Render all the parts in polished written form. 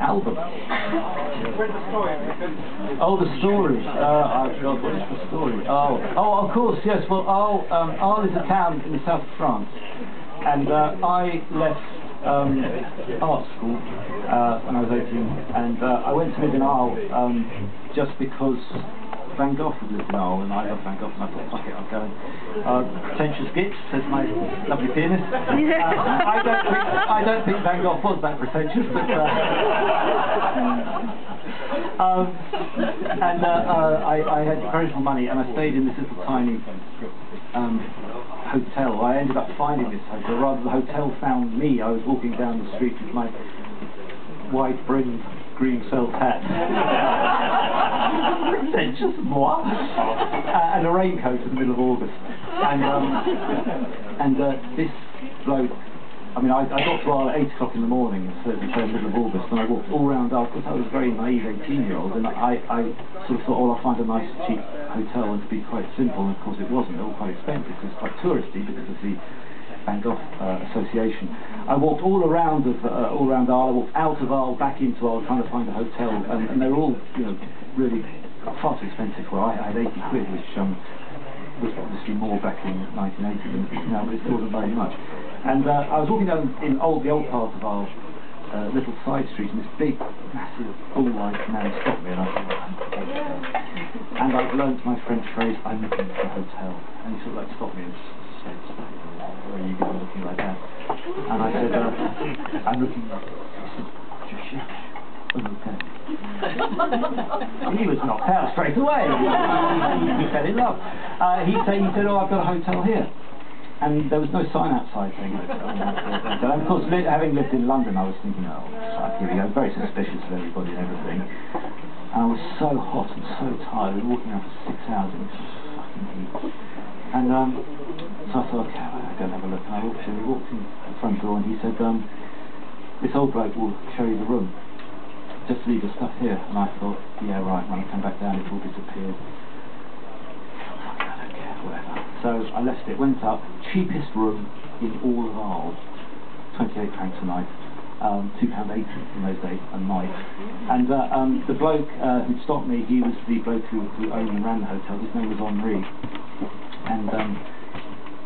album. Oh, the story. God, what is the story? Oh, of course, yes. Well, Arles is a town in the south of France, and I left art school when I was 18, and I went to live in Arles just because Van Gogh had lived in Arles, and I love Van Gogh, and I thought, fuck it, I'll go. Pretentious gits, says my lovely pianist. I don't think Van Gogh was that pretentious, but I had very little money, and I stayed in this little tiny hotel. I ended up finding this hotel, rather the hotel found me. I was walking down the street with my wide-brimmed green felt hat, pretentious moi, and a raincoat in the middle of August. And this bloke, I mean, I got to Arles at 8 o'clock in the morning, so it's the middle of August, and I walked all around Arles, because I was a very naive 18-year-old, and I sort of thought, oh, I'll find a nice, cheap hotel and to be quite simple, and of course it wasn't. They were quite expensive, because it's quite touristy, because of the Van Gogh Association. I walked all around Arles. I walked out of Arles, back into Arles, trying to find a hotel, and they were all, you know, really far too expensive. Well, I had 80 quid, which was obviously more back in 1980 than now, but it still wasn't very much. And I was walking down in the old part of Arles, little side street, and this big, massive, bull-like man stopped me, and I thought, and I learned my French phrase, I'm looking for a hotel, and he sort of like stopped me and said, where are you going looking like that? And I said, I'm looking, he said, je cherche un hotel. He was knocked out straight away. He fell in love. He said, oh, I've got a hotel here. And there was no sign outside saying hotel. And of course, having lived in London, I was thinking, oh, fuck, here we go. Very suspicious of everybody and everything. And I was so hot and so tired. We were walking around for 6 hours and it was fucking heat. And so I thought, okay, I'll go and have a look. And I walked in. We walked in the front door, and he said, this old bloke will show you the room. Just leave your stuff here. And I thought, yeah, right. When I come back down, it all disappeared. Whatever. So I left it, went up, cheapest room in all of Arles, £28 a night, £2.80 in those days a night. And the bloke who stopped me, he was the bloke who owned and ran the hotel. His name was Henri. And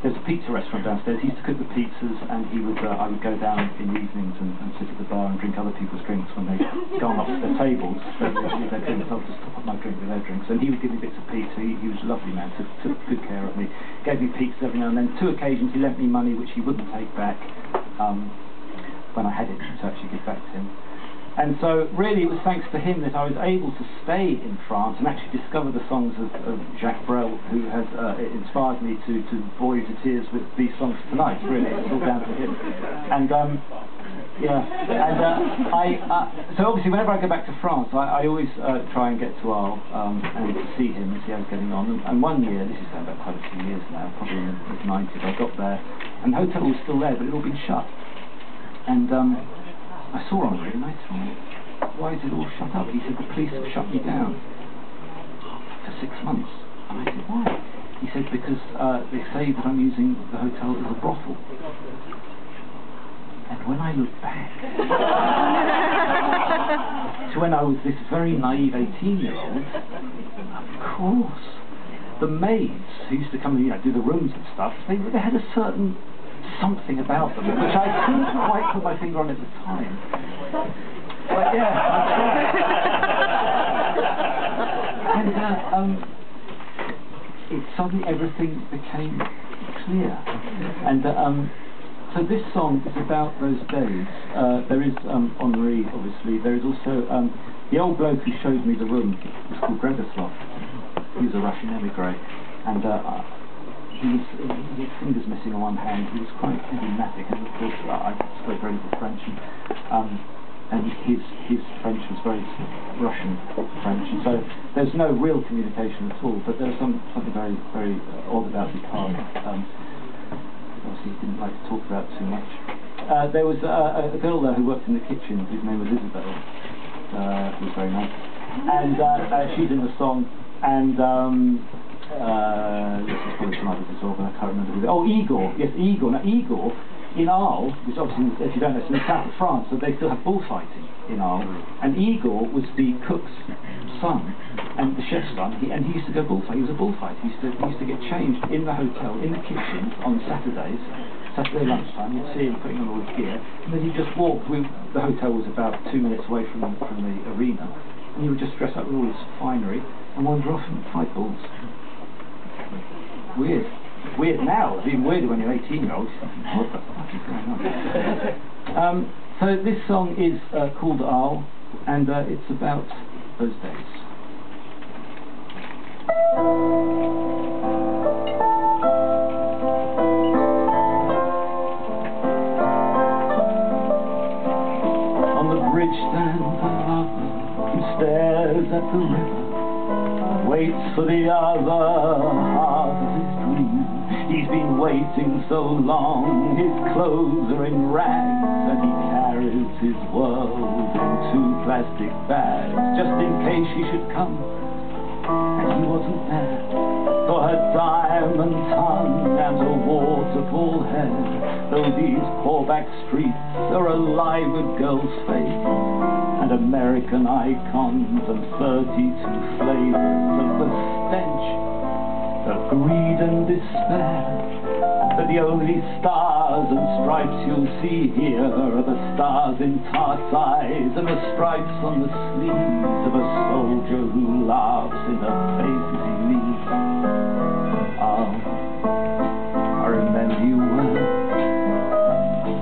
there's a pizza restaurant downstairs. He used to cook the pizzas, and I would go down in the evenings and sit at the bar and drink other people's drinks when they'd gone off their tables. So they'd leave their drinks, I'll just top up my drink with their drinks. And he would give me bits of pizza. He was a lovely man, took good care of me. Gave me pizza every now and then. 2 occasions he lent me money which he wouldn't take back when I had it to actually give back to him. And so really it was thanks to him that I was able to stay in France and actually discover the songs of Jacques Brel, who has inspired me to bore you to tears with these songs tonight. Really, it's all down to him. And so obviously whenever I go back to France, I always try and get to Arles and to see him and see how he's getting on. And one year, this is going back quite a few years now, probably in the mid-90s, I got there and the hotel was still there, but it had all been shut. And I saw Henri and I thought, why is it all shut up? He said, the police have shut me down for 6 months. And I said, why? He said, because they say that I'm using the hotel as a brothel. And when I look back to when I was this very naive 18-year-old, of course, the maids who used to come and do the rooms and stuff, they had a certain something about them, which I couldn't quite put my finger on at the time. But yeah, and suddenly everything became clear. And so this song is about those days. There is Henri, obviously. There is also the old bloke who showed me the room. Was called Gregoslav. He was a Russian emigre, and his fingers missing on one hand. He was quite enigmatic, and of course I spoke very little French, and his French was very Russian French, and so there's no real communication at all. But there's something very, very odd about his part. Obviously, he didn't like to talk about it too much. There was a girl there who worked in the kitchen, whose name was Isabel. Who was very nice, and she's in the song, and. This is probably some others as well, but I can't remember who. Oh, Igor. Yes, Igor. Now, Igor in Arles, which obviously, if you don't know, it's in the south of France, so they still have bullfighting in Arles. And Igor was the cook's son and the chef's son, and he used to go bullfight. He was a bullfighter. He used to get changed in the hotel, in the kitchen on Saturday lunchtime. You'd see him putting on all his gear, and then he'd just walk. The hotel was about 2 minutes away from the arena, and he would just dress up with all his finery and wander off and fight bulls. Weird. Weird now. It's even weirder when you're 18-year-old. What the fuck is going on? So this song is called Arles, and it's about those days. On the bridge stands a lover who stares at the river, waits for the other half of his dream. He's been waiting so long, his clothes are in rags, and he carries his world in 2 plastic bags, just in case she should come, and he wasn't there, for her diamond tongue and her waterfall hair. Though these poor back streets are alive with girls' face, and American icons and 32 flavors of the stench of greed and despair. But the only stars and stripes you'll see here are the stars in Tart's eyes and the stripes on the sleeves of a soldier who laughs in her face as he leaves. Oh, I remember you well.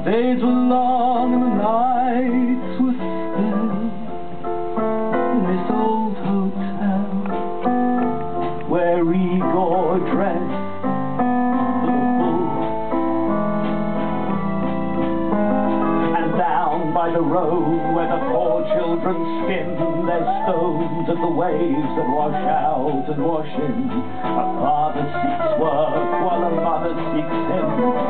Days were long and the nights were still in this old hotel where Igor dressed for the bull. And down by the road where the poor children skim their stones at the waves that wash out and wash in, a father seeks work while a mother seeks him,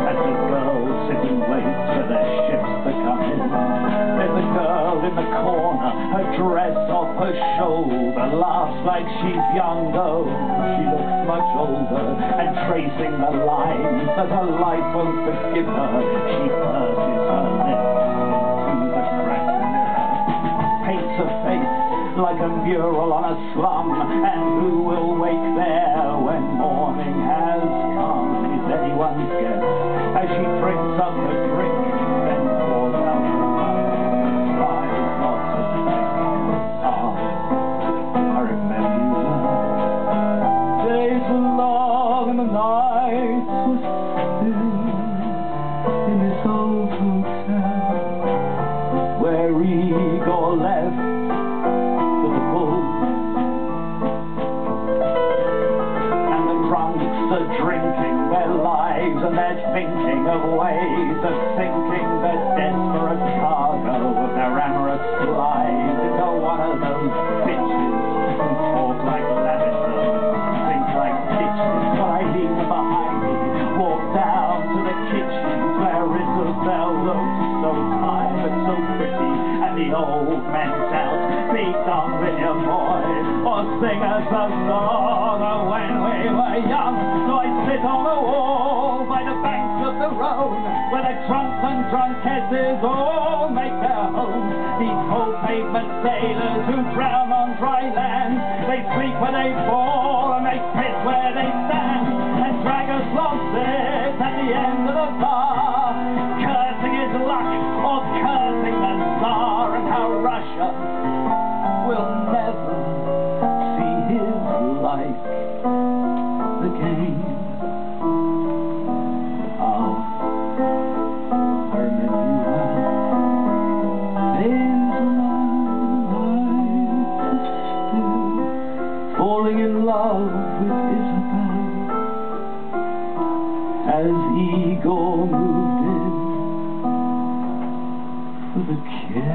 as the girls sit and wait for their ships to come in. There's a girl in the corner, her dress off her shoulder, laughs like she's young though she looks much older, and tracing the lines that her life won't forgive her, she purses her lips into the cracked mirror, paints her face like a mural on a slum, and who will wake there when morning has come is anyone's guess, as she drinks up her drink, then pours out her mouth, tries not to think. Ah, I remember you well. Days were long and the nights were still in this old hotel where Igor left. Drinking their lives and they're thinking of ways of sinking their desperate cargo with their amorous lives into one of those bitches who talk like Lavender, think like bitches. But I leave them behind me, walk down to the kitchens where Isabel looks so tired but so pretty, and the old man's out, be done with your boy, or sing us a song of when we were young. So I sit on the wall by the banks of the Rhone, where the drunks and drunkesses all make their homes. These cold pavement sailors who drown on dry land, they sleep where they fall and they piss where they stand, and drag us losses at the end of the bar, cursing his luck or cursing the Tsar, and how Russia will never see his like again. Oh, I remember you well. Days long, nights still, falling in love with Isabel, as Igor moved in for the kill.